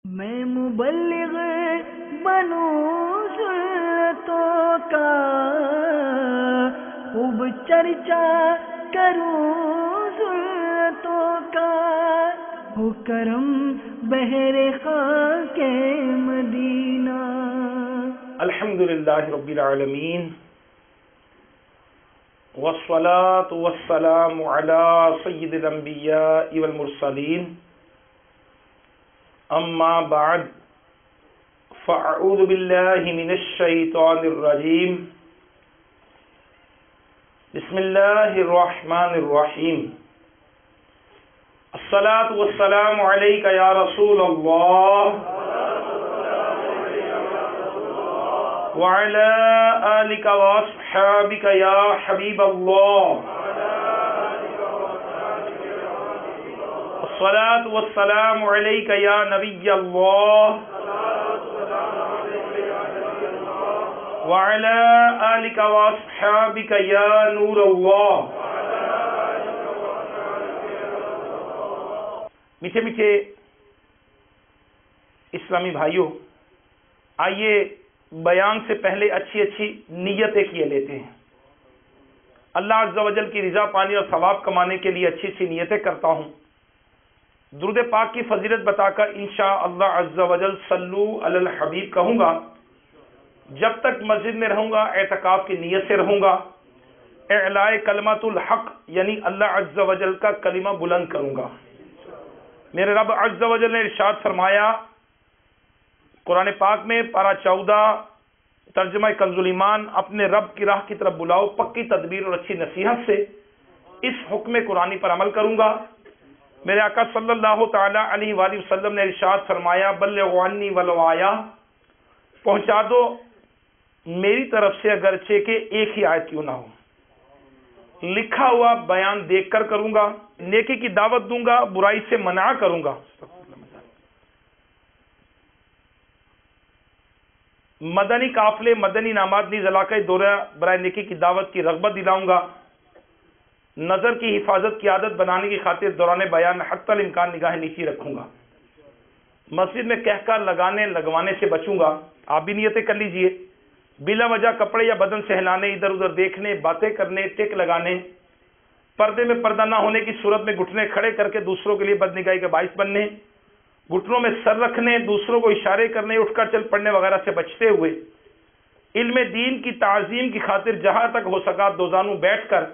میں مبلغ بنوں سنتوں کا، خوب چرچا کروں سنتوں کا، ہو کرم بہر خاک مدینہ۔ الحمدللہ رب العالمین، والصلاة والسلام علی سید الانبیاء والمرسلین، اما بعد فاعوذ باللہ من الشیطان الرجیم، بسم اللہ الرحمن الرحیم۔ الصلاة والسلام علیک یا رسول اللہ وعلى آلك وأصحابك يا حبيب الله، الصلاة والسلام عليك يا نبي الله وعلى آلك وأصحابك يا نور الله۔ میٹھے میٹھے اسلامی بھائیوں، آئیے بیان سے پہلے اچھی اچھی نیتیں کیے لیتے ہیں۔ اللہ عز و جل کی رضا پانے اور ثواب کمانے کے لیے اچھی اچھی نیتیں کرتا ہوں۔ درود پاک کی فضیلت بتا کر انشاءاللہ عز و جل صلو علی الحبیب کہوں گا۔ جب تک مسجد میں رہوں گا اعتکاف کی نیت سے رہوں گا، اعلاء کلمۃ الحق یعنی اللہ عز و جل کا کلمہ بلند کروں گا۔ میرے رب عز و جل نے ارشاد فرمایا قرآن پاک میں پارہ 14 ترجمہ کنز ایمان، اپنے رب کی راہ کی طرف بلاؤ پکی تدبیر اور اچھی نصیحت سے، اس حکم قرآنی پر عمل کروں گا۔ میرے آقا صلی اللہ تعالی علیہ وآلہ وسلم نے ارشاد فرمایا بلغوا عنی ولو آیہ، پہنچا دو میری طرف سے اگرچہ کہ ایک ہی آیت کیوں نہ ہو۔ لکھا ہوا بیان دیکھ کر کروں گا، نیکی کی دعوت دوں گا، برائی سے منع کروں گا، مدنی قافلے مدنی انعامات نیز علاقۂ دورہ برائے نیکی کی دعوت کی رغبت دلاؤں گا، نظر کی حفاظت کی عادت بنانے کی خاطر دوران بیان حتی الامکان نگاہ نیچی رکھوں گا، مسجد میں کہہ کر لگانے لگوانے سے بچوں گا۔ آپ بھی نیتیں کر لیجئے، بلا وجہ کپڑے یا بدن سے ہلانے، ادھر ادھر دیکھنے، باتیں کرنے، ٹیک لگانے، پردے میں پردہ نہ ہونے کی صورت میں گھٹنے کھڑے کر کے دوسروں کے لیے بدنگاہی کا باعث بننے، گھٹنوں میں سر رکھنے، دوسروں کو اشارے کرنے، اٹھ کر چل پڑنے وغیرہ سے بچتے ہوئے علم دین کی تعظیم کی خاطر جہاں تک ہو سکا دو زانوں بیٹھ کر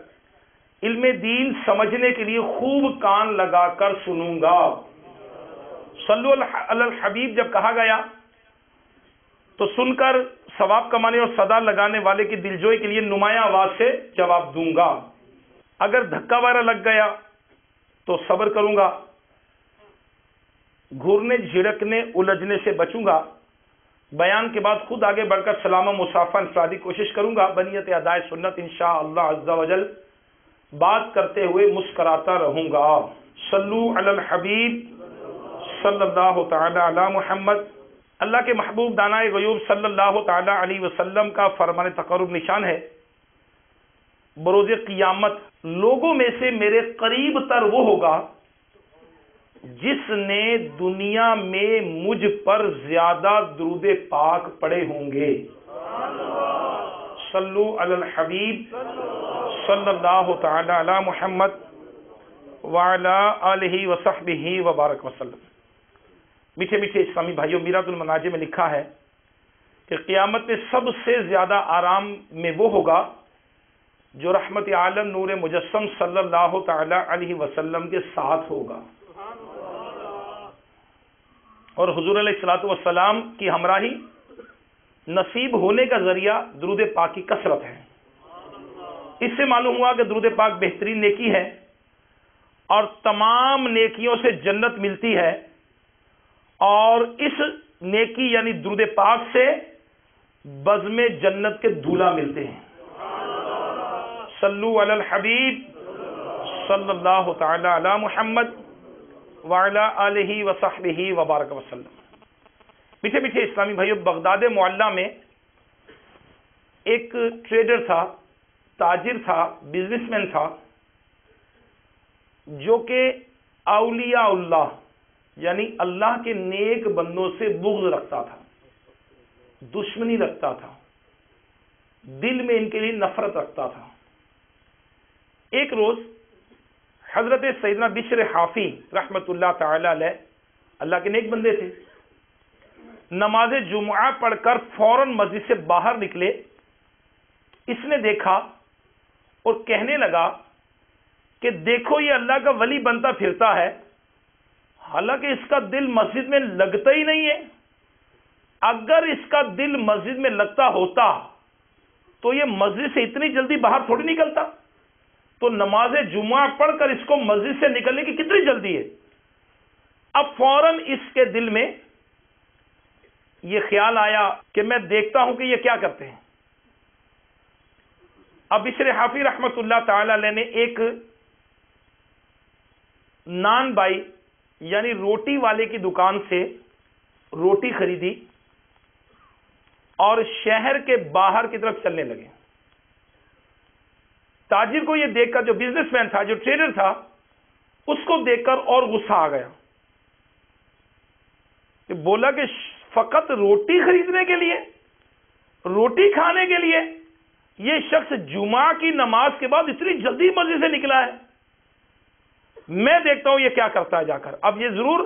علم دین سمجھنے کے لیے خوب کان لگا کر سنوں گا۔ صلو علی الحبیب جب کہا گیا تو سن کر ثواب کمانے اور صدا لگانے والے کی دلجوئی کے لیے نمایاں آواز سے جواب دوں گا۔ اگر دھکا وغیرہ لگ گیا تو صبر کروں گا، گھورنے جھڑکنے الجھنے سے بچوں گا۔ بیان کے بعد خود آگے بڑھ کر سلام و مصافحہ انفرادی کوشش کروں گا، بنیت ادائے سنت انشاءاللہ عز و جل بات کرتے ہوئے مسکراتا رہوں گا۔ صلو علی الحبیب صلی اللہ تعالی علی محمد۔ اللہ کے محبوب دانائے غیوب صلی اللہ تعالی علیہ وسلم کا فرمان تقرب نشان ہے، بروز قیامت لوگوں میں سے میرے قریب تر وہ ہوگا جس نے دنیا میں مجھ پر زیادہ درود پاک پڑے ہوں گے۔ صلو علی الحبیب صلی اللہ تعالی علی محمد وعلی آلہ وصحبہ وبارک وسلم۔ میٹھے میٹھے اسلامی بھائیوں، میرات المناجم میں لکھا ہے کہ قیامت میں سب سے زیادہ آرام میں وہ ہوگا جو رحمت عالم نور مجسم صلی اللہ تعالی علیہ وسلم کے ساتھ ہوگا، اور حضور علیہ الصلوۃ والسلام کی ہمراہی نصیب ہونے کا ذریعہ درود پاک کی کثرت ہے۔ اس سے معلوم ہوا کہ درود پاک بہترین نیکی ہے اور تمام نیکیوں سے جنت ملتی ہے، اور اس نیکی یعنی درود پاک سے بزم جنت کے دھولا ملتے ہیں۔ صلو علی الحبیب صلی اللہ تعالی علی محمد وعلی آلہ وصحبہ وبارک وسلم۔ میٹھے میٹھے اسلامی بھائیوں، بغداد معلیٰ میں ایک ٹریڈر تھا، تاجر تھا، بزنس مین تھا، جو کہ اولیاء اللہ یعنی اللہ کے نیک بندوں سے بغض رکھتا تھا، دشمنی رکھتا تھا، دل میں ان کے لیے نفرت رکھتا تھا۔ ایک روز حضرت سیدنا بشر حافی رحمت اللہ تعالی علیہ، اللہ کے نیک بندے تھے، نماز جمعہ پڑھ کر فوراً مسجد سے باہر نکلے۔ اس نے دیکھا اور کہنے لگا کہ دیکھو یہ اللہ کا ولی بنتا پھرتا ہے، حالانکہ اس کا دل مسجد میں لگتا ہی نہیں ہے۔ اگر اس کا دل مسجد میں لگتا ہوتا تو یہ مسجد سے اتنی جلدی باہر تھوڑی نکلتا، تو نماز جمعہ پڑھ کر اس کو مسجد سے نکلنے کی کتنی جلدی ہے۔ اب فوراً اس کے دل میں یہ خیال آیا کہ میں دیکھتا ہوں کہ یہ کیا کرتے ہیں۔ اب بشر حافی رحمت اللہ تعالی علیہ نے ایک نان بائی یعنی روٹی والے کی دکان سے روٹی خریدی اور شہر کے باہر کی طرف چلنے لگے۔ تاجر کو یہ دیکھ کر، جو بزنس مین تھا، جو ٹریڈر تھا، اس کو دیکھ کر اور غصہ آ گیا کہ بولا کہ فقط روٹی خریدنے کے لیے، روٹی کھانے کے لیے یہ شخص جمعہ کی نماز کے بعد اتنی جلدی مسجد سے نکلا ہے، میں دیکھتا ہوں یہ کیا کرتا ہے جا کر۔ اب یہ ضرور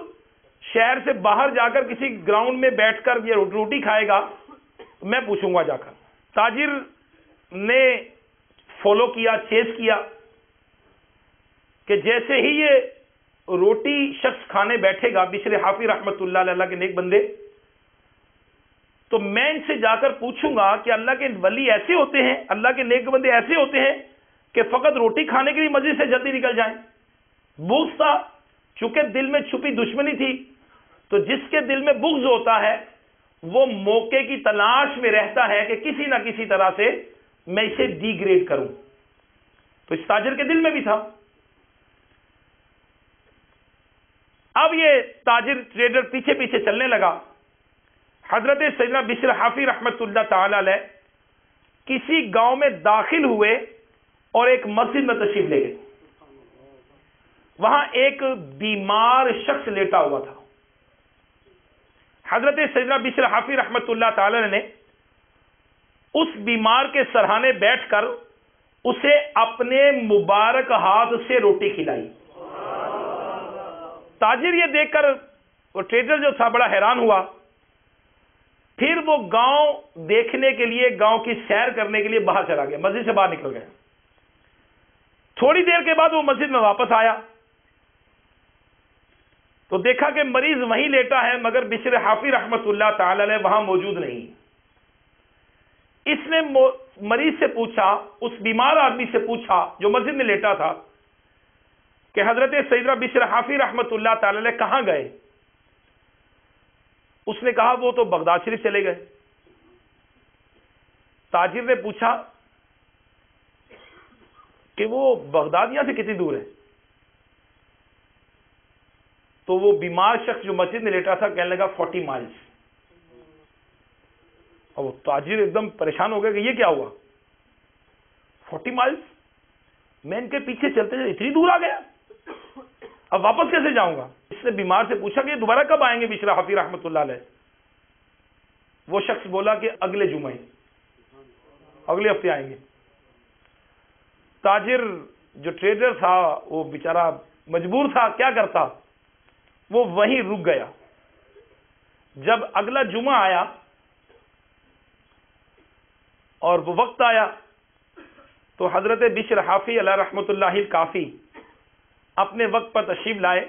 شہر سے باہر جا کر کسی گراؤنڈ میں بیٹھ کر یہ روٹی کھائے گا، میں پوچھوں گا جا کر۔ تاجر نے فالو کیا، چیز کیا کہ جیسے ہی یہ روٹی شخص کھانے بیٹھے گا، بشر حافی رحمت اللہ علیہ کے نیک بندے، تو میں ان سے جا کر پوچھوں گا کہ اللہ کے ولی ایسے ہوتے ہیں، اللہ کے نیک بندے ایسے ہوتے ہیں کہ فقط روٹی کھانے کے لیے مسجد سے جلدی نکل جائیں۔ بغض تھا، چونکہ دل میں چھپی دشمنی تھی، تو جس کے دل میں بغض ہوتا ہے وہ موقع کی تلاش میں رہتا ہے کہ کسی نہ کسی طرح سے میں اسے ڈی گریڈ کروں۔ تو اس تاجر کے دل میں بھی تھا۔ اب یہ تاجر ٹریڈر پیچھے پیچھے چلنے لگا۔ حضرت سیدنا بشر حافی رحمت اللہ تعالی علیہ کسی گاؤں میں داخل ہوئے اور ایک مسجد میں تشریف لے گئے۔ وہاں ایک بیمار شخص لیٹا ہوا تھا۔ حضرت سیدنا بشر حافی رحمت اللہ تعالی نے اس بیمار کے سرہانے بیٹھ کر اسے اپنے مبارک ہاتھ سے روٹی کھلائی۔ تاجر یہ دیکھ کر، وہ ٹریڈر جو تھا، بڑا حیران ہوا۔ پھر وہ گاؤں دیکھنے کے لیے، گاؤں کی سیر کرنے کے لیے باہر چلا گیا، مسجد سے باہر نکل گیا۔ تھوڑی دیر کے بعد وہ مسجد میں واپس آیا تو دیکھا کہ مریض وہیں لیٹا ہے، مگر بشر حافی رحمت اللہ تعالی علیہ وہاں موجود نہیں۔ اس نے مریض سے پوچھا، اس بیمار آدمی سے پوچھا جو مسجد میں لیٹا تھا، کہ حضرت سیدنا بشر حافی رحمت اللہ تعالی علیہ کہاں گئے؟ اس نے کہا وہ تو بغداد شریف چلے گئے۔ تاجر نے پوچھا کہ وہ بغداد یہاں سے کتنی دور ہے؟ تو وہ بیمار شخص جو مسجد میں لیٹا تھا کہنے لگا 40 مائلز۔ اور وہ تاجر ایک دم پریشان ہو گیا کہ یہ کیا ہوا، 40 مائلز، میں ان کے پیچھے چلتے چلتے اتنی دور آ گیا، اب واپس کیسے جاؤں گا؟ اس نے بیمار سے پوچھا کہ دوبارہ کب آئیں گے بشر حافی رحمت اللہ علیہ؟ وہ شخص بولا کہ اگلے جمعے، اگلے ہفتے آئیں گے۔ تاجر جو ٹریڈر تھا وہ بیچارہ مجبور تھا، کیا کرتا، وہ وہیں رک گیا۔ جب اگلا جمعہ آیا اور وہ وقت آیا تو حضرت بشر حافی علیہ رحمت اللہ کافی اپنے وقت پر تشریف لائے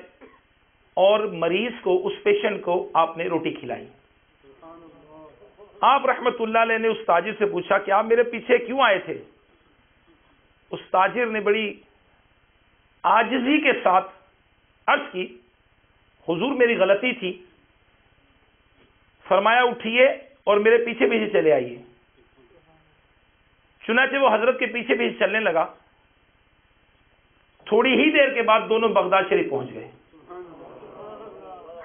اور مریض کو، اس پیشنٹ کو آپ نے روٹی کھلائی۔ آپ رحمت اللہ علیہ نے اس تاجر سے پوچھا کہ آپ میرے پیچھے کیوں آئے تھے؟ اس تاجر نے بڑی عاجزی کے ساتھ عرض کی، حضور میری غلطی تھی۔ فرمایا اٹھیے اور میرے پیچھے پیچھے چلے آئیے۔ چنانچہ وہ حضرت کے پیچھے پیچھے چلنے لگا۔ تھوڑی ہی دیر کے بعد دونوں بغداد شریف پہنچ گئے۔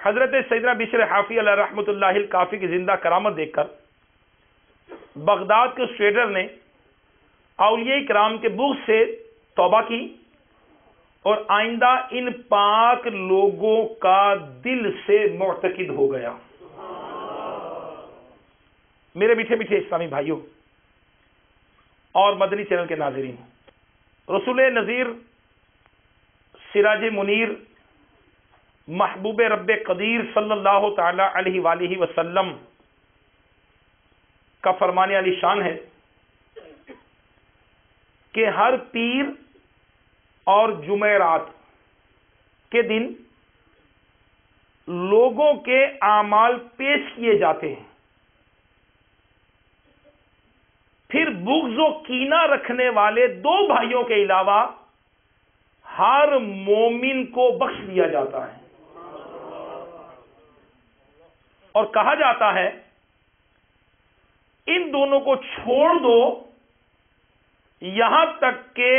حضرت سیدنا بشر حافی علیہ رحمت اللہ کافی کی زندہ کرامت دیکھ کر بغداد کے اس ٹریڈر نے اولیاء کرام کے بغض سے توبہ کی اور آئندہ ان پاک لوگوں کا دل سے معتقد ہو گیا۔ میرے میٹھے میٹھے اسلامی بھائیوں اور مدنی چینل کے ناظرین، رسول نذیر، سراج منیر، محبوب رب قدیر صلی اللہ تعالی علیہ وآلہ وسلم کا فرمان علی شان ہے کہ ہر پیر اور جمعرات کے دن لوگوں کے اعمال پیش کیے جاتے ہیں، پھر بغض و کینہ رکھنے والے دو بھائیوں کے علاوہ ہر مومن کو بخش دیا جاتا ہے، اور کہا جاتا ہے ان دونوں کو چھوڑ دو یہاں تک کہ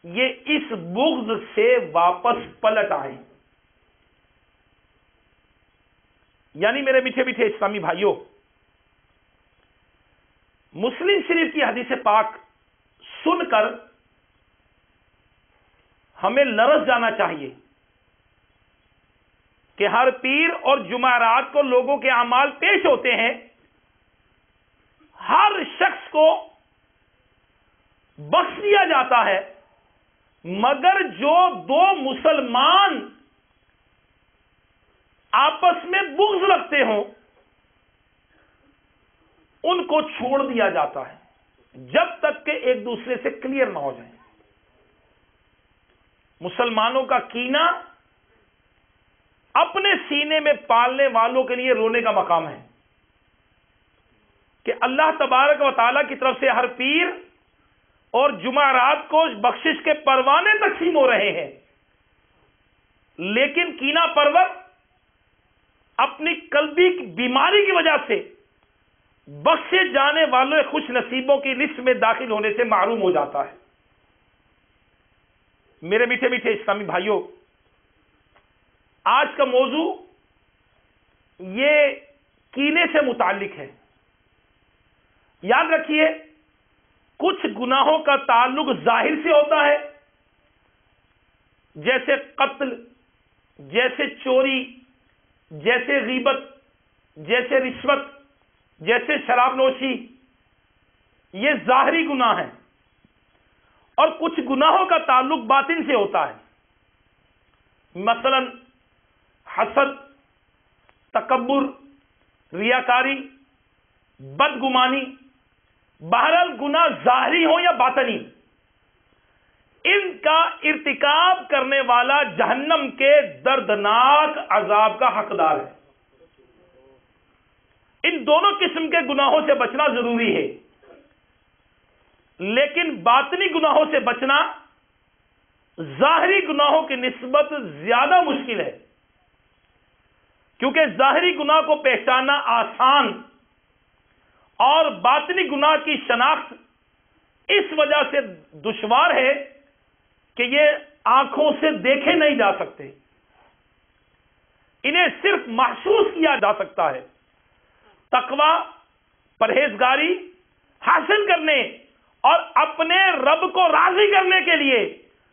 یہ اس بغض سے واپس پلٹ آئیں۔ یعنی میرے میٹھے میٹھے اسلامی بھائیوں، مسلم شریف کی حدیث پاک سن کر ہمیں لرز جانا چاہیے کہ ہر پیر اور جمعرات کو لوگوں کے اعمال پیش ہوتے ہیں، ہر شخص کو بخش دیا جاتا ہے، مگر جو دو مسلمان آپس میں بغض رکھتے ہوں ان کو چھوڑ دیا جاتا ہے جب تک کہ ایک دوسرے سے کلیئر نہ ہو جائیں۔ مسلمانوں کا کینہ اپنے سینے میں پالنے والوں کے لیے رونے کا مقام ہے کہ اللہ تبارک و تعالیٰ کی طرف سے ہر پیر اور جمعرات کو بخشش کے پروانے تقسیم ہو رہے ہیں، لیکن کینہ پرور اپنی قلبی بیماری کی وجہ سے بخشے جانے والے خوش نصیبوں کی لسٹ میں داخل ہونے سے محروم ہو جاتا ہے۔ میرے میٹھے میٹھے اسلامی بھائیوں، آج کا موضوع یہ کینے سے متعلق ہے۔ یاد رکھیے، کچھ گناہوں کا تعلق ظاہر سے ہوتا ہے، جیسے قتل، جیسے چوری، جیسے غیبت، جیسے رشوت، جیسے شراب نوشی، یہ ظاہری گناہ ہیں، اور کچھ گناہوں کا تعلق باطن سے ہوتا ہے، مثلا حسد، تکبر، ریاکاری، بدگمانی، بہرحال گناہ ظاہری ہو یا باطنی، ان کا ارتکاب کرنے والا جہنم کے دردناک عذاب کا حقدار ہے۔ ان دونوں قسم کے گناہوں سے بچنا ضروری ہے، لیکن باطنی گناہوں سے بچنا ظاہری گناہوں کی نسبت زیادہ مشکل ہے، کیونکہ ظاہری گناہ کو پہچاننا آسان اور باطنی گناہ کی شناخت اس وجہ سے دشوار ہے کہ یہ آنکھوں سے دیکھے نہیں جا سکتے، انہیں صرف محسوس کیا جا سکتا ہے۔ تقوی، پرہیزگاری حاصل کرنے اور اپنے رب کو راضی کرنے کے لیے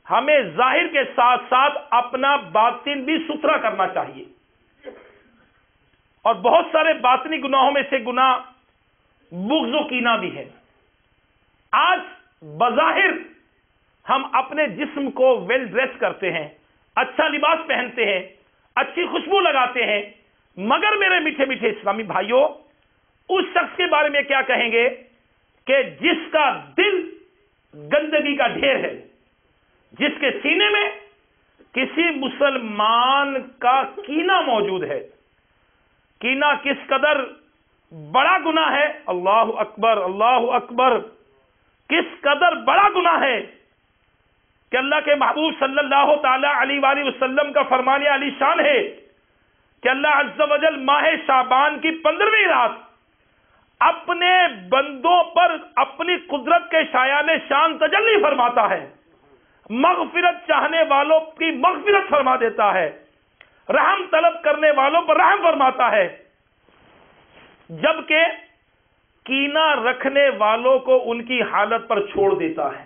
ہمیں ظاہر کے ساتھ ساتھ اپنا باطن بھی ستھرا کرنا چاہیے، اور بہت سارے باطنی گناہوں میں سے گناہ بغض و کینہ بھی ہے۔ آج بظاہر ہم اپنے جسم کو ویل ڈریس کرتے ہیں، اچھا لباس پہنتے ہیں، اچھی خوشبو لگاتے ہیں، مگر میرے میٹھے میٹھے اسلامی بھائیوں، اس شخص کے بارے میں کیا کہیں گے کہ جس کا دل گندگی کا ڈھیر ہے، جس کے سینے میں کسی مسلمان کا کینہ موجود ہے۔ کینہ کس قدر بڑا گناہ ہے، اللہ اکبر اللہ اکبر، کس قدر بڑا گناہ ہے کہ اللہ کے محبوب صلی اللہ تعالی علیہ وآلہ وسلم کا فرمان علی شان ہے کہ اللہ عز و جل ماہ شعبان کی 15ویں رات اپنے بندوں پر اپنی قدرت کے شایان شان تجلی فرماتا ہے، مغفرت چاہنے والوں کی مغفرت فرما دیتا ہے، رحم طلب کرنے والوں پر رحم فرماتا ہے، جبکہ کینہ رکھنے والوں کو ان کی حالت پر چھوڑ دیتا ہے۔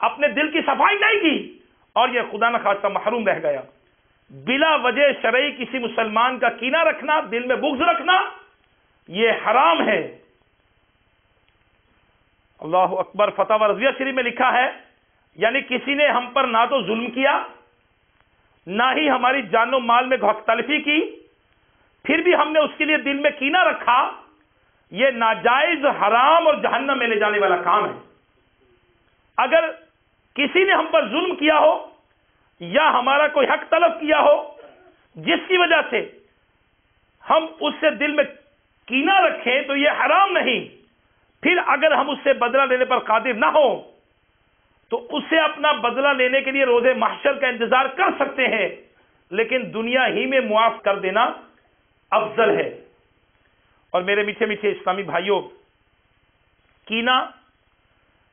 اپنے دل کی صفائی نہیں کی اور یہ خدا نخواستہ محروم رہ گیا. بلا وجہ شرعی کسی مسلمان کا کینہ رکھنا، دل میں بغض رکھنا، یہ حرام ہے. اللہ اکبر. فتح رضویہ شریف میں لکھا ہے یعنی کسی نے ہم پر نہ تو ظلم کیا، نہ ہی ہماری جان و مال میں حق تلفی کی، پھر بھی ہم نے اس کے لیے دل میں کینہ رکھا، یہ ناجائز، حرام اور جہنم میں لے جانے والا کام ہے. اگر کسی نے ہم پر ظلم کیا ہو یا ہمارا کوئی حق طلب کیا ہو جس کی وجہ سے ہم اس سے دل میں کینہ رکھیں تو یہ حرام نہیں. پھر اگر ہم اس سے بدلہ لینے پر قادر نہ ہو تو اس سے اپنا بدلہ لینے کے لیے روز محشر کا انتظار کر سکتے ہیں، لیکن دنیا ہی میں معاف کر دینا افضل ہے. اور میرے میٹھے میٹھے اسلامی بھائیوں، کینہ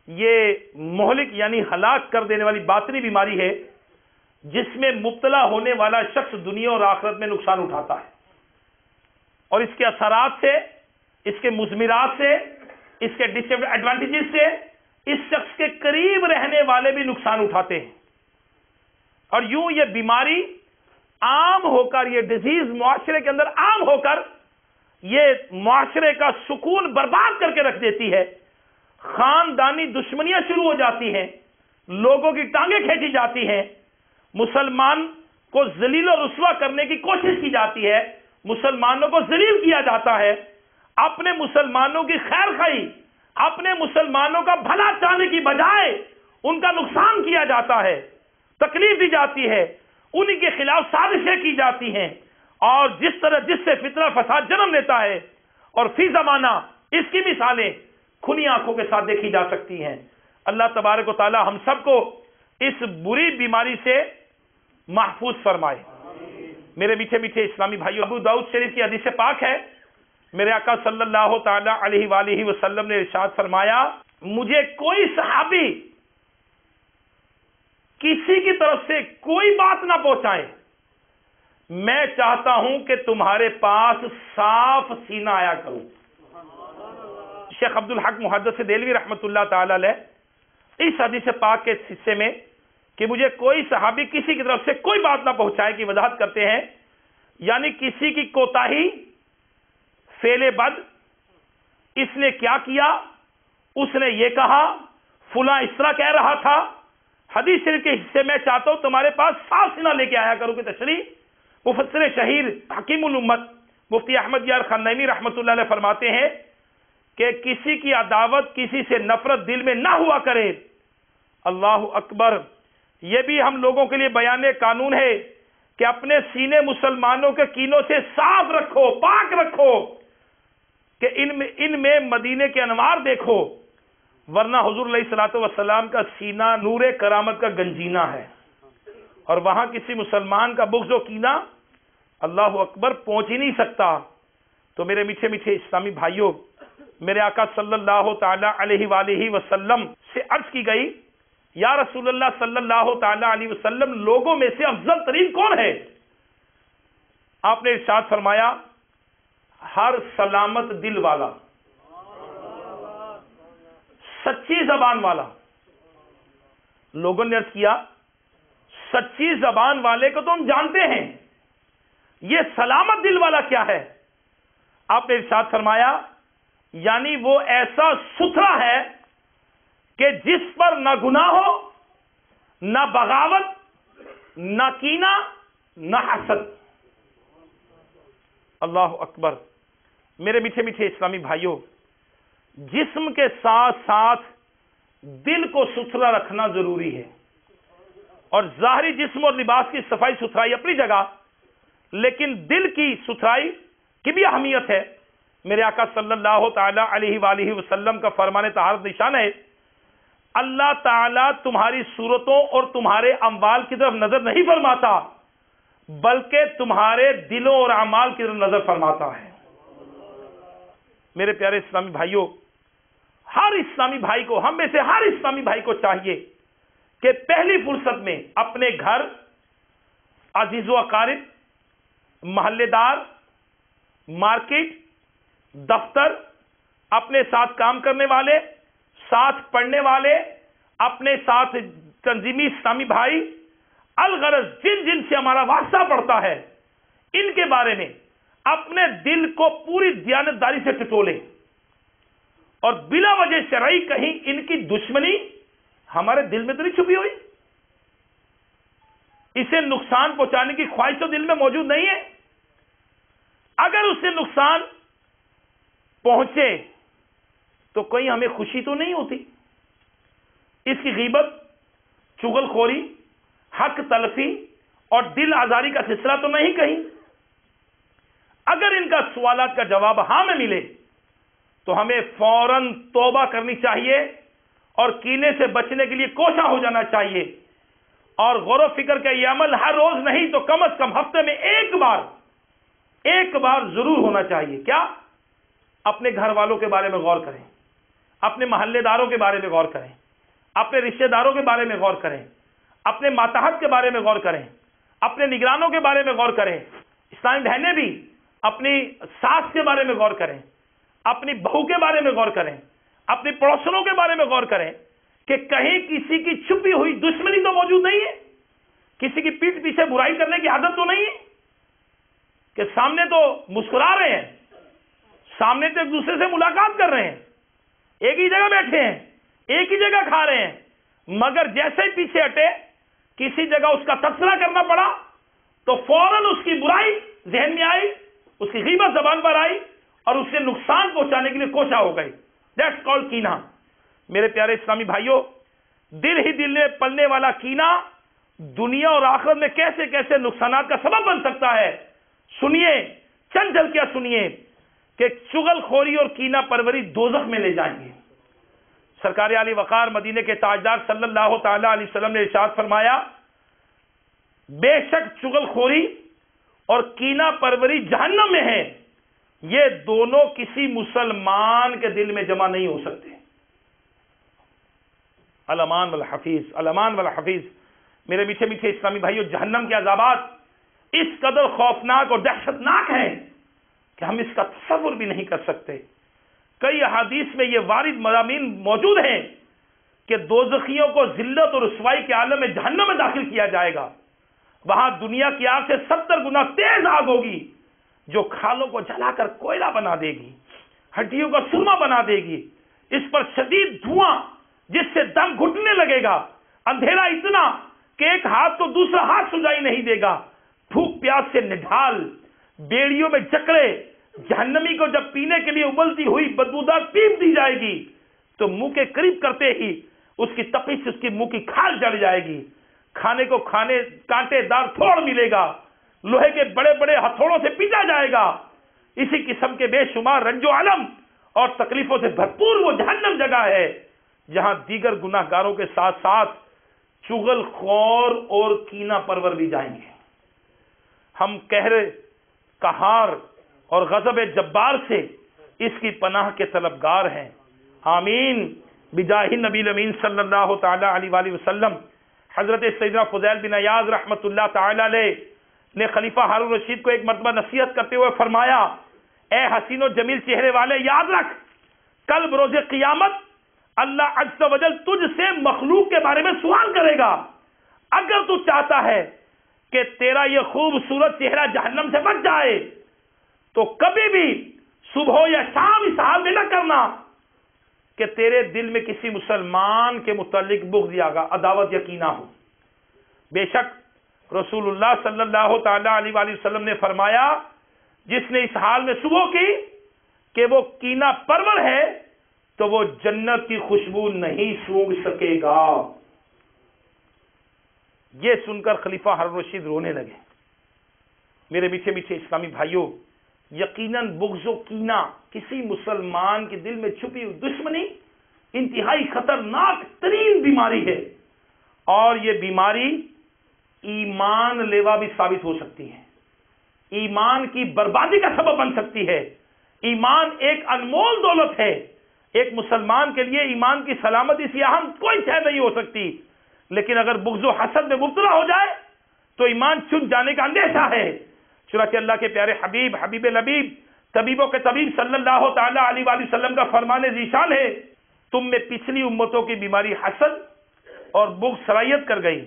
یہ مہلک یعنی ہلاک کر دینے والی باطنی بیماری ہے جس میں مبتلا ہونے والا شخص دنیا اور آخرت میں نقصان اٹھاتا ہے، اور اس کے اثرات سے، اس کے مضمرات سے، اس کے ڈس ایڈوانٹیجز سے اس شخص کے قریب رہنے والے بھی نقصان اٹھاتے ہیں. اور یوں یہ بیماری عام ہو کر، یہ ڈیزیز معاشرے کے اندر عام ہو کر یہ معاشرے کا سکون برباد کر کے رکھ دیتی ہے. خاندانی دشمنیاں شروع ہو جاتی ہیں، لوگوں کی ٹانگیں کھینچی جاتی ہیں، مسلمان کو ذلیل و رسوا کرنے کی کوشش کی جاتی ہے، مسلمانوں کو ذلیل کیا جاتا ہے، اپنے مسلمانوں کی خیر خواہی، اپنے مسلمانوں کا بھلا چاہنے کی بجائے ان کا نقصان کیا جاتا ہے، تکلیف دی جاتی ہے، انہی کے خلاف سازشیں کی جاتی ہیں. اور جس طرح جس سے فتنہ فساد جنم لیتا ہے اور فی زمانہ اس کی مثالیں کھلی آنکھوں کے ساتھ دیکھی جا سکتی ہیں. اللہ تبارک و تعالی ہم سب کو اس بری بیماری سے محفوظ فرمائے. میرے میٹھے میٹھے اسلامی بھائیو، ابو داؤد شریف کی حدیث پاک ہے، میرے آقا صلی اللہ تعالی علیہ وآلہ وسلم نے ارشاد فرمایا، مجھے کوئی صحابی کسی کی طرف سے کوئی بات نہ پہنچائے، میں چاہتا ہوں کہ تمہارے پاس صاف سینہ آیا کروں. شیخ عبدالحق محدث دہلوی رحمۃ اللہ تعالی علیہ اس حدیث پاک کے حصے میں کہ مجھے کوئی صحابی کسی کی طرف سے کوئی بات نہ پہنچائے کی وضاحت کرتے ہیں، یعنی کسی کی کوتاہی، فعل بد، اس نے کیا کیا، اس نے یہ کہا، فلاں اس طرح کہہ رہا تھا، حدیث شریف کے حصے میں چاہتا ہوں تمہارے پاس صاف سینہ لے کے آیا کروں کی تشریح مفسر شہیر حکیم الامت مفتی احمد یار خانیمی رحمۃ اللہ علیہ فرماتے ہیں کہ کسی کی عداوت، کسی سے نفرت دل میں نہ ہوا کرے. اللہ اکبر. یہ بھی ہم لوگوں کے لیے بیان قانون ہے کہ اپنے سینے مسلمانوں کے کینوں سے صاف رکھو، پاک رکھو، کہ ان میں مدینے کے انوار دیکھو، ورنہ حضور علیہ الصلوۃ والسلام کا سینہ نور کرامت کا گنجینہ ہے، اور وہاں کسی مسلمان کا بغض و کینہ اللہ اکبر پہنچ ہی نہیں سکتا. تو میرے میٹھے میٹھے اسلامی بھائیوں، میرے آقا صلی اللہ تعالی علیہ وآلہ وسلم سے عرض کی گئی، یا رسول اللہ صلی اللہ تعالی علیہ وسلم، لوگوں میں سے افضل ترین کون ہے؟ آپ نے ارشاد فرمایا، ہر سلامت دل والا، سچی زبان والا. لوگوں نے عرض کیا، سچی زبان والے کو تو ہم جانتے ہیں، یہ سلامت دل والا کیا ہے؟ آپ نے ارشاد فرمایا، یعنی وہ ایسا ستھرا ہے کہ جس پر نہ گناہ ہو، نہ بغاوت، نہ کینہ، نہ حسد. اللہ اکبر. میرے میٹھے میٹھے اسلامی بھائیوں، جسم کے ساتھ ساتھ دل کو ستھرا رکھنا ضروری ہے، اور ظاہری جسم اور لباس کی صفائی ستھرائی اپنی جگہ، لیکن دل کی ستھرائی کی بھی اہمیت ہے. میرے آقا صلی اللہ تعالی علیہ وآلہ وسلم کا فرمان طہارت نشان ہے، اللہ تعالیٰ تمہاری صورتوں اور تمہارے اموال کی طرف نظر نہیں فرماتا، بلکہ تمہارے دلوں اور اعمال کی طرف نظر فرماتا ہے. میرے پیارے اسلامی بھائیوں، ہر اسلامی بھائی کو، ہم میں سے ہر اسلامی بھائی کو چاہیے کہ پہلی فرصت میں اپنے گھر، عزیز و اقارب، محلے دار، مارکیٹ، دفتر، اپنے ساتھ کام کرنے والے، ساتھ پڑھنے والے، اپنے ساتھ تنظیمی اسلامی بھائی الغرض جن جن سے ہمارا واسطہ پڑتا ہے ان کے بارے میں اپنے دل کو پوری دیانتداری سے ٹٹولے اور بلا وجہ شرعی کہیں ان کی دشمنی ہمارے دل میں تو نہیں چھپی ہوئی، اسے نقصان پہنچانے کی خواہش تو دل میں موجود نہیں ہے؟ اگر اسے نقصان پہنچے تو کہیں ہمیں خوشی تو نہیں ہوتی؟ اس کی غیبت، چغل خوری، حق تلفی اور دل آزاری کا سلسلہ تو نہیں کہیں؟ اگر ان کا سوالات کا جواب ہاں میں ملے تو ہمیں فوراً توبہ کرنی چاہیے اور کینے سے بچنے کے لیے کوشاں ہو جانا چاہیے، اور غور و فکر کا یہ عمل ہر روز نہیں تو کم از کم ہفتے میں ایک بار ضرور ہونا چاہیے۔ کیا؟ اپنے گھر والوں کے بارے میں غور کریں، اپنے محلے داروں کے بارے میں غور کریں، اپنے رشتہ داروں کے بارے میں غور کریں، اپنے ماتحت کے بارے میں غور کریں، اپنے نگرانوں کے بارے میں غور کریں، اسلامی بہنیں بھی اپنی ساس کے بارے میں غور کریں، اپنی بہو کے بارے میں غور کریں، اپنی پڑوسنوں کے بارے میں غور کریں کہ کہیں کسی کی چھپی ہوئی دشمنی تو موجود نہیں ہے، کسی کی پیٹھ پیچھے برائی کرنے کی عادت تو نہیں ہے کہ سامنے تو مسکرا رہے ہیں، سامنے تو ایک دوسرے سے ملاقات کر رہے ہیں، ایک ہی جگہ بیٹھے ہیں، ایک ہی جگہ کھا رہے ہیں، مگر جیسے ہی پیچھے ہٹے کسی جگہ اس کا تبصرہ کرنا پڑا تو فوراً اس کی برائی ذہن میں آئی، اس کی غیبت زبان پر آئی اور اس سے نقصان پہنچانے کے لیے کوشاں ہو گئی۔ دیٹس کالڈ کینہ۔ میرے پیارے اسلامی بھائیوں، دل ہی دل میں پلنے والا کینہ دنیا اور آخرت میں کیسے کیسے نقصانات کا سبب بن سکتا ہے۔ سنیے، چند جھلکیاں سنیے کہ چغل خوری اور کینہ پروری دوزخ میں لے جائیں گے۔ سرکار علی وقار مدینے کے تاجدار صلی اللہ تعالی علیہ وسلم نے ارشاد فرمایا، بے شک چغل خوری اور کینہ پروری جہنم میں ہے، یہ دونوں کسی مسلمان کے دل میں جمع نہیں ہو سکتے۔ الامان والحفیظ، الامان والحفیظ۔ میرے میٹھے میٹھے اسلامی بھائیوں، جہنم کے عذابات اس قدر خوفناک اور دہشتناک ہیں کہ ہم اس کا تصور بھی نہیں کر سکتے۔ کئی احادیث میں یہ وارد مضامین موجود ہیں کہ دوزخیوں کو ذلت اور رسوائی کے عالم میں جہنم میں داخل کیا جائے گا، وہاں دنیا کی آگ سے 70 گنا تیز آگ ہوگی جو کھالوں کو جلا کر کوئلہ بنا دے گی، ہڈیوں کا سرما بنا دے گی، اس پر شدید دھواں جس سے دم گھٹنے لگے گا، اندھیرا اتنا کہ ایک ہاتھ کو دوسرا ہاتھ سجائی نہیں دے گا، بھوک پیاس سے نڈھال، بیڑیوں میں جکڑے، جہنمی کو جب پینے کے لیے ابلتی ہوئی بدبودار پیپ دی جائے گی تو منہ کے قریب کرتے ہی اس کی تپش سے اس کی منہ کی کھال جڑ جائے گی، کھانے کو کانٹے دار تھوڑ ملے گا، لوہے کے بڑے بڑے ہتھوڑوں سے پیٹا جائے گا۔ اسی قسم کے بے شمار رنج و علم اور تکلیفوں سے بھرپور وہ جہنم جگہ ہے جہاں دیگر گناہ گاروں کے ساتھ ساتھ چغل خور اور کینہ پرور بھی جائیں گے۔ ہم قہر قہار اور غضب جبار سے اس کی پناہ کے طلبگار ہیں۔ آمین بجاہ نبی الامین صلی اللہ تعالی علیہ وآلہ وسلم۔ حضرت سیدنا فضیل بن عیاض رحمۃ اللہ تعالی علیہ نے خلیفہ ہارون رشید کو ایک مرتبہ نصیحت کرتے ہوئے فرمایا، اے حسین و جمیل چہرے والے، یاد رکھ کل بروز قیامت اللہ عز و جل تجھ سے مخلوق کے بارے میں سوال کرے گا۔ اگر تو چاہتا ہے کہ تیرا یہ خوبصورت چہرہ جہنم سے بچ جائے تو کبھی بھی صبح یا شام اس حال میں نہ کرنا کہ تیرے دل میں کسی مسلمان کے متعلق بغض یا عداوت یا کینہ ہو۔ بے شک رسول اللہ صلی اللہ تعالی علیہ وآلہ وسلم نے فرمایا، جس نے اس حال میں صبح کی کہ وہ کینہ پرور ہے تو وہ جنت کی خوشبو نہیں سونگھ سکے گا۔ یہ سن کر خلیفہ ہارون رشید رونے لگے۔ میرے میٹھے میٹھے اسلامی بھائیوں، یقیناً بغض و کینہ کسی مسلمان کے دل میں چھپی ہوئی دشمنی انتہائی خطرناک ترین بیماری ہے، اور یہ بیماری ایمان لیوا بھی ثابت ہو سکتی ہے، ایمان کی بربادی کا سبب بن سکتی ہے۔ ایمان ایک انمول دولت ہے، ایک مسلمان کے لیے ایمان کی سلامتی سے اہم کوئی شے نہیں ہو سکتی، لیکن اگر بغض و حسد میں مبتلا ہو جائے تو ایمان چھن جانے کا اندیشہ ہے۔ چنانچہ اللہ کے پیارے حبیب حبیب لبیب طبیبوں کے طبیب صلی اللہ تعالی علیہ وآلہ وسلم کا فرمان ذیشان ہے، تم میں پچھلی امتوں کی بیماری حسد اور بغض صلاحیت کر گئی،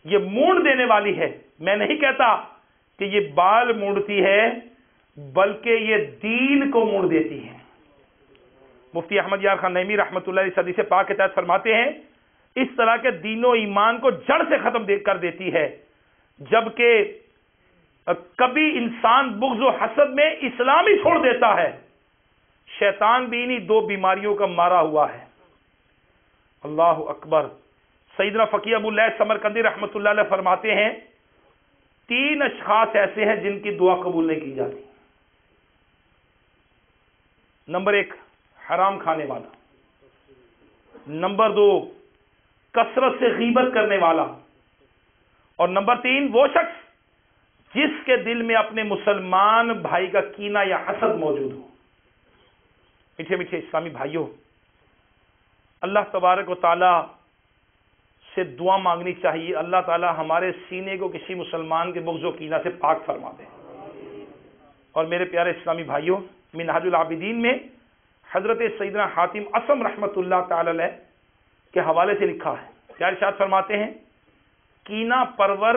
یہ مونڈ دینے والی ہے۔ میں نہیں کہتا کہ یہ بال مونڈتی ہے، بلکہ یہ دین کو مونڈ دیتی ہے۔ مفتی احمد یار خان نعیمی رحمۃ اللہ علیہ حدیث پاک کے تحت فرماتے ہیں اس طرح کے دین و ایمان کو جڑ سے ختم کر دیتی ہے، جبکہ کبھی انسان بغض و حسد میں اسلام ہی چھوڑ دیتا ہے، شیطان بھی انہی دو بیماریوں کا مارا ہوا ہے۔ اللہ اکبر۔ سیدنا فقی ابو لیث سمرقندی رحمۃ اللہ علیہ فرماتے ہیں 3 اشخاص ایسے ہیں جن کی دعا قبول نہیں کی جاتی۔ نمبر 1 حرام کھانے والا، نمبر 2 کثرت سے غیبت کرنے والا، اور نمبر 3 وہ شخص جس کے دل میں اپنے مسلمان بھائی کا کینہ یا حسد موجود ہو۔ میٹھے میٹھے اسلامی بھائیوں، اللہ تبارک و تعالی سے دعا مانگنی چاہیے، اللہ تعالی ہمارے سینے کو کسی مسلمان کے بغض و کینہ سے پاک فرما دے۔ اور میرے پیارے اسلامی بھائیوں، منہاج العابدین میں حضرت سیدنا حاتم اصم رحمۃ اللہ تعالی علیہ کے حوالے سے لکھا ہے، کیا ارشاد فرماتے ہیں؟ کینہ پرور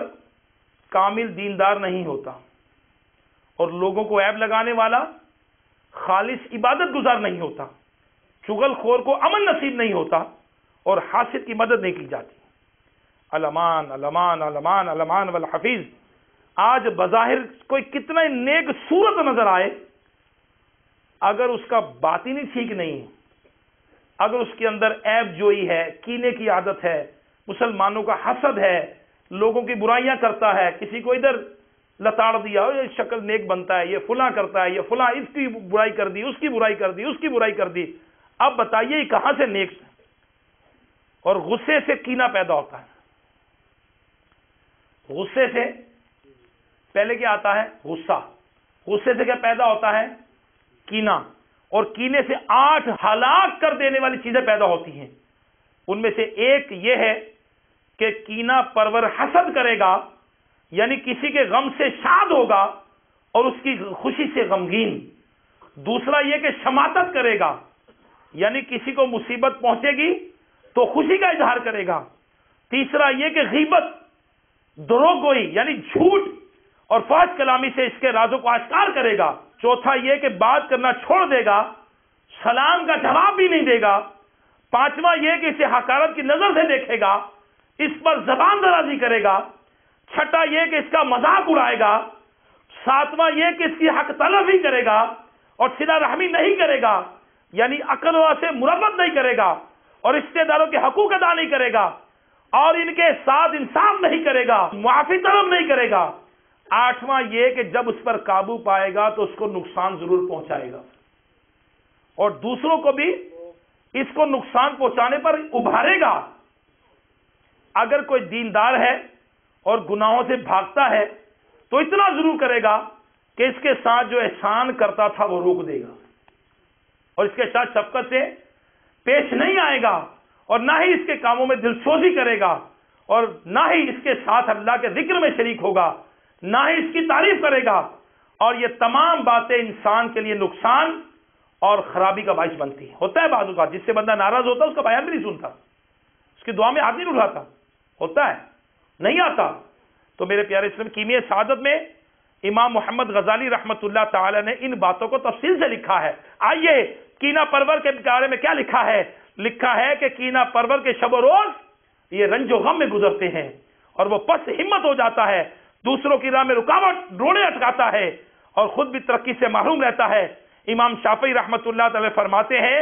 کامل دیندار نہیں ہوتا، اور لوگوں کو عیب لگانے والا خالص عبادت گزار نہیں ہوتا، چغل خور کو امن نصیب نہیں ہوتا، اور حاسد کی مدد نہیں کی جاتی۔ علمان علمان علمان علمان والحفیظ۔ آج بظاہر کوئی کتنا نیک صورت نظر آئے، اگر اس کا باطن ہی ٹھیک نہیں، اگر اس کے اندر عیب جوئی ہے، کینے کی عادت ہے، مسلمانوں کا حسد ہے، لوگوں کی برائیاں کرتا ہے، کسی کو ادھر لتاڑ دیا، یہ شکل نیک بنتا ہے، یہ فلاں کرتا ہے، یہ فلاں اس کی برائی کر دی، اس کی برائی کر دی، اس کی برائی کر دی، اب بتائیے یہ کہاں سے نیک ہے؟ اور غصے سے کینہ پیدا ہوتا ہے۔ غصے سے پہلے کیا آتا ہے؟ غصہ۔ غصے سے کیا پیدا ہوتا ہے؟ کینہ۔ اور کینے سے 8 ہلاک کر دینے والی چیزیں پیدا ہوتی ہیں۔ ان میں سے ایک یہ ہے کہ کینہ پرور حسد کرے گا، یعنی کسی کے غم سے شاد ہوگا اور اس کی خوشی سے غمگین۔ دوسرا یہ کہ شماتت کرے گا، یعنی کسی کو مصیبت پہنچے گی تو خوشی کا اظہار کرے گا۔ تیسرا یہ کہ غیبت، دروغ گوئی، یعنی جھوٹ اور فحش کلامی سے اس کے رازوں کو آشکار کرے گا۔ چوتھا یہ کہ بات کرنا چھوڑ دے گا، سلام کا جواب بھی نہیں دے گا۔ پانچواں یہ کہ اسے حقارت کی نظر سے دیکھے گا، اس پر زبان درازی کرے گا۔ چھٹا یہ کہ اس کا مذاق اڑائے گا۔ ساتواں یہ کہ اس کی حق طلب ہی کرے گا اور صلہ رحمی نہیں کرے گا، یعنی عقل سے مربت نہیں کرے گا اور رشتے داروں کے حقوق ادا نہیں کرے گا اور ان کے ساتھ انصاف نہیں کرے گا، معافی طلب نہیں کرے گا۔ آٹھواں یہ کہ جب اس پر قابو پائے گا تو اس کو نقصان ضرور پہنچائے گا اور دوسروں کو بھی اس کو نقصان پہنچانے پر ابھارے گا۔ اگر کوئی دیندار ہے اور گناہوں سے بھاگتا ہے تو اتنا ضرور کرے گا کہ اس کے ساتھ جو احسان کرتا تھا وہ روک دے گا اور اس کے ساتھ شفقت سے پیش نہیں آئے گا، اور نہ ہی اس کے کاموں میں دلسوزی کرے گا، اور نہ ہی اس کے ساتھ اللہ کے ذکر میں شریک ہوگا، نہ ہی اس کی تعریف کرے گا۔ اور یہ تمام باتیں انسان کے لیے نقصان اور خرابی کا باعث بنتی ہے۔ ہوتا ہے بعض اوقات جس سے بندہ ناراض ہوتا ہے اس کا بیان بھی نہیں سنتا، اس کی دعا میں ہاتھ نہیں اٹھاتا، ہوتا ہے، نہیں آتا۔ تو میرے پیارے اسلام، کیمیہ سعادت میں امام محمد غزالی رحمت اللہ تعالی نے ان باتوں کو تفصیل سے لکھا ہے۔ آئیے کینہ پرور کے بارے میں کیا لکھا ہے؟ لکھا ہے کہ کینہ پرور کے شب و روز یہ رنج و غم میں گزرتے ہیں اور وہ پس ہمت ہو جاتا ہے، دوسروں کی راہ میں رکاوٹ روڑے اٹکاتا ہے اور خود بھی ترقی سے محروم رہتا ہے۔ امام شافعی رحمت اللہ تعالی فرماتے ہیں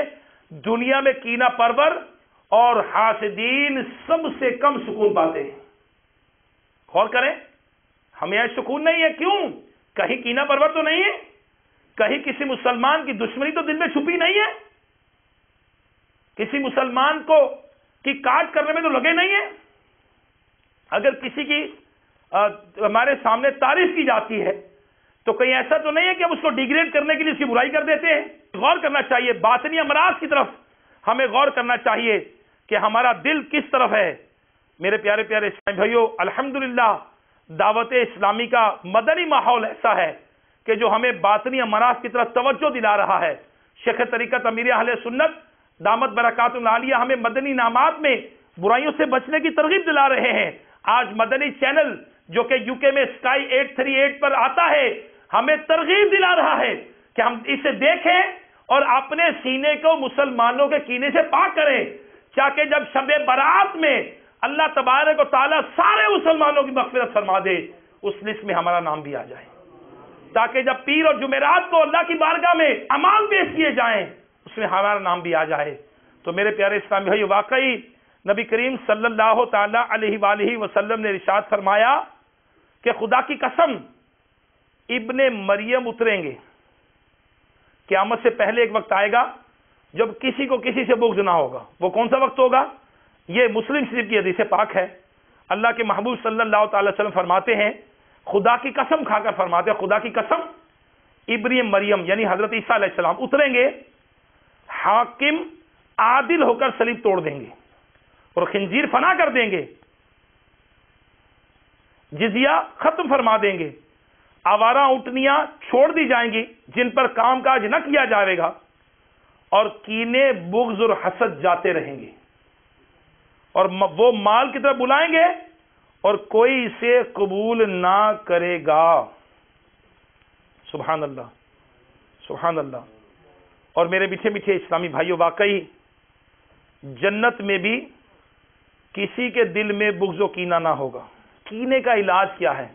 دنیا میں کینہ پرور اور حاسدین سب سے کم سکون پاتے ہیں۔ غور کریں، ہمیں یہ سکون نہیں ہے، کیوں؟ کہیں کینہ پرور تو نہیں ہے، کہیں کسی مسلمان کی دشمنی تو دل میں چھپی نہیں ہے، کسی مسلمان کو کی کاٹ کرنے میں تو لگے نہیں ہیں۔ اگر کسی کی ہمارے سامنے تعریف کی جاتی ہے تو کہیں ایسا تو نہیں ہے کہ ہم اس کو ڈیگریڈ کرنے کے لیے اس کی برائی کر دیتے ہیں۔ غور کرنا چاہیے، باطنی امراض کی طرف ہمیں غور کرنا چاہیے کہ ہمارا دل کس طرف ہے۔ میرے پیارے پیارے اسلامی بھائیو، الحمدللہ دعوت اسلامی کا مدنی ماحول ایسا ہے کہ جو ہمیں باطنی امراض کی طرف توجہ دلا رہا ہے۔ شیخ طریقت امیر اہل سنت دامت برکاتہ العالیہ ہمیں مدنی انعامات میں برائیوں سے بچنے کی ترغیب دلا رہے ہیں. آج مدنی چینل جو کہ یوکے میں اسکائی 838 پر آتا ہے ہمیں ترغیب دلا رہا ہے کہ ہم اسے دیکھیں اور اپنے سینے کو مسلمانوں کے کینے سے پاک کریں، تاکہ جب شب برات میں اللہ تبارک و تعالیٰ سارے مسلمانوں کی مغفرت فرما دے اس لسٹ میں ہمارا نام بھی آ جائے، تاکہ جب پیر اور جمعرات کو اللہ کی بارگاہ میں اعمال پیش کیے جائیں اس میں ہمارا نام بھی آ جائے. تو میرے پیارے اسلامی بھائی، واقعی نبی کریم صلی اللہ تعالی علیہ وآلہ وسلم نے ارشاد فرمایا کہ خدا کی قسم ابن مریم اتریں گے. قیامت سے پہلے ایک وقت آئے گا جب کسی کو کسی سے بغض نہ ہوگا. وہ کون سا وقت ہوگا؟ یہ مسلم شریف کی حدیث پاک ہے. اللہ کے محبوب صلی اللہ تعالی وسلم فرماتے ہیں، خدا کی قسم کھا کر فرماتے ہیں، خدا کی قسم ابن مریم یعنی حضرت عیسیٰ علیہ السلام اتریں گے، حاکم عادل ہو کر صلیب توڑ دیں گے اور خنزیر فنا کر دیں گے، جزیہ ختم فرما دیں گے، آوارہ اونٹنیاں چھوڑ دی جائیں گی جن پر کام کاج نہ کیا جائے گا، اور کینے بغض اور حسد جاتے رہیں گے، اور وہ مال کی طرف بلائیں گے اور کوئی اسے قبول نہ کرے گا. سبحان اللہ، سبحان اللہ. اور میرے میٹھے میٹھے اسلامی بھائیوں، واقعی جنت میں بھی کسی کے دل میں بغض و کینہ نہ ہوگا. کینے کا علاج کیا ہے؟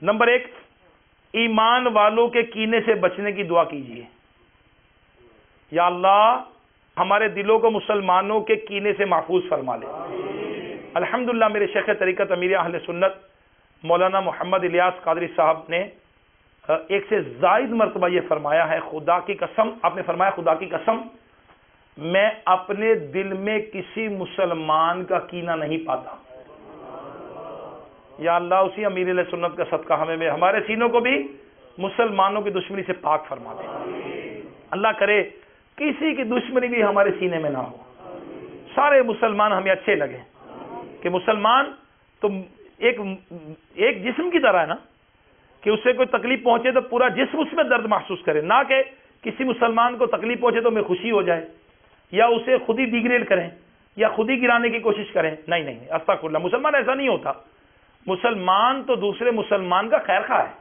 نمبر 1، ایمان والوں کے کینے سے بچنے کی دعا کیجیے. یا اللہ ہمارے دلوں کو مسلمانوں کے کینے سے محفوظ فرما لے. الحمدللہ میرے شیخ طریقت امیر اہل سنت مولانا محمد الیاس قادری صاحب نے ایک سے زائد مرتبہ یہ فرمایا ہے، خدا کی قسم، آپ نے فرمایا خدا کی قسم میں اپنے دل میں کسی مسلمان کا کینہ نہیں پاتا. یا اللہ اسی امیر علیہ سنت کا صدقہ ہمیں ہمارے سینوں کو بھی مسلمانوں کی دشمنی سے پاک فرما دے. اللہ کرے کسی کی دشمنی بھی ہمارے سینے میں نہ ہو، سارے مسلمان ہمیں اچھے لگیں. کہ مسلمان تو ایک جسم کی طرح ہے نا، کہ اس سے کوئی تکلیف پہنچے تو پورا جسم اس میں درد محسوس کرے، نہ کہ کسی مسلمان کو تکلیف پہنچے تو میں خوشی ہو جائے یا اسے خود ہی ڈیگریڈ کریں یا خود ہی گرانے کی کوشش کریں. نہیں نہیں، استغفر اللہ، مسلمان ایسا نہیں ہوتا. مسلمان تو دوسرے مسلمان کا خیر خواہ ہے،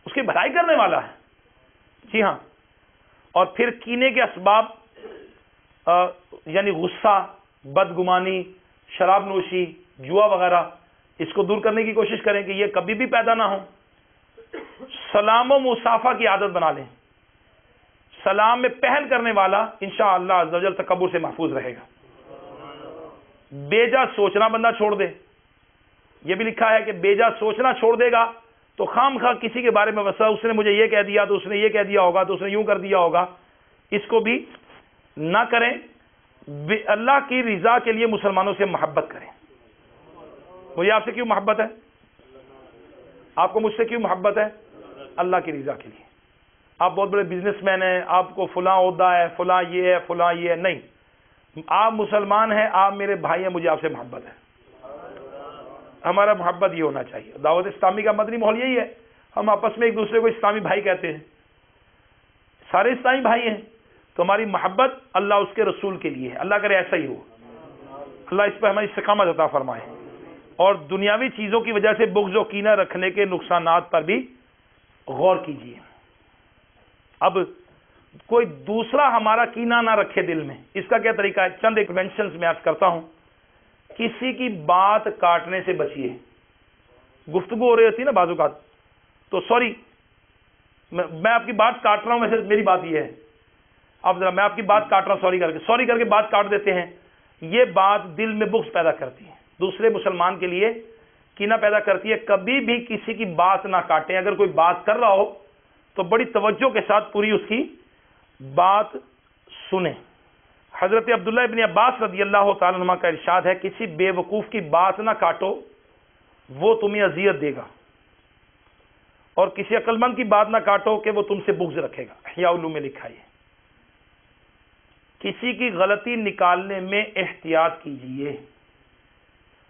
اس کی بھلائی کرنے والا ہے. جی ہاں. اور پھر کینے کے اسباب یعنی غصہ، بدگمانی، شراب نوشی، جوا وغیرہ، اس کو دور کرنے کی کوشش کریں کہ یہ کبھی بھی پیدا نہ ہو. سلام و مصافحہ کی عادت بنا لیں. سلام میں پہل کرنے والا انشاءاللہ عز و جل تکبر سے محفوظ رہے گا. بیجا سوچنا بندہ چھوڑ دے. یہ بھی لکھا ہے کہ بیجا سوچنا چھوڑ دے گا تو خام خواہ کسی کے بارے میں وسا، اس نے مجھے یہ کہہ دیا تو اس نے یہ کہہ دیا ہوگا تو اس نے یوں کر دیا ہوگا، اس کو بھی نہ کریں. اللہ کی رضا کے لیے مسلمانوں سے محبت کریں. مجھے آپ سے کیوں محبت ہے؟ آپ کو مجھ سے کیوں محبت ہے؟ اللہ کی رضا کے لیے. آپ بہت بڑے بزنس مین ہیں، آپ کو فلاں عہدہ ہے، فلاں یہ ہے، فلاں یہ ہے، نہیں. آپ مسلمان ہیں، آپ میرے بھائی ہیں، مجھے آپ سے محبت ہے. ہمارا محبت یہ ہونا چاہیے. دعوت اسلامی کا مدنی ماحول یہی ہے، ہم آپس میں ایک دوسرے کو اسلامی بھائی کہتے ہیں، سارے اسلامی بھائی ہیں. تو ہماری محبت اللہ اس کے رسول کے لیے ہے. اللہ کرے ایسا ہی ہو. اللہ اس پہ ہماری استقامت عطا فرمائے. اور دنیاوی چیزوں کی وجہ سے بغض و کینہ رکھنے کے نقصانات پر بھی غور کیجیے. اب کوئی دوسرا ہمارا کینہ نہ رکھے دل میں. اس کا کیا طریقہ ہے؟ چند ایک مینشنز میں عرض کرتا ہوں. کسی کی بات کاٹنے سے بچیے. گفتگو ہو رہی ہوتی ہے نا بعض اوقات، تو سوری میں آپ کی بات کاٹ رہا ہوں، ویسے میری بات یہ ہے، اب ذرا میں آپ کی بات کاٹ رہا ہوں، سوری کر کے بات کاٹ دیتے ہیں. یہ بات دل میں بغض پیدا کرتی ہے، دوسرے مسلمان کے لیے کینہ پیدا کرتی ہے. کبھی بھی کسی کی بات نہ کاٹیں. اگر کوئی بات کر رہا ہو تو بڑی توجہ کے ساتھ پوری اس کی بات سنیں. حضرت عبداللہ ابن عباس رضی اللہ تعالیٰ عنہ کا ارشاد ہے، کسی بے وقوف کی بات نہ کاٹو، وہ تمہیں اذیت دے گا، اور کسی عقل مند کی بات نہ کاٹو کہ وہ تم سے بغض رکھے گا. احیاء علوم میں لکھا ہے. کسی کی غلطی نکالنے میں احتیاط کیجیے.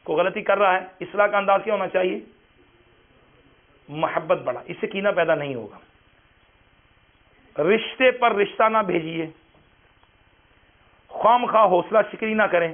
کوئی غلطی کر رہا ہے، اصلاح کا انداز کیا ہونا چاہیے؟ محبت بڑھا، اس سے کینہ پیدا نہیں ہوگا. رشتے پر رشتہ نہ بھیجیے. خواہ مخواہ حوصلہ شکنی نہ کریں.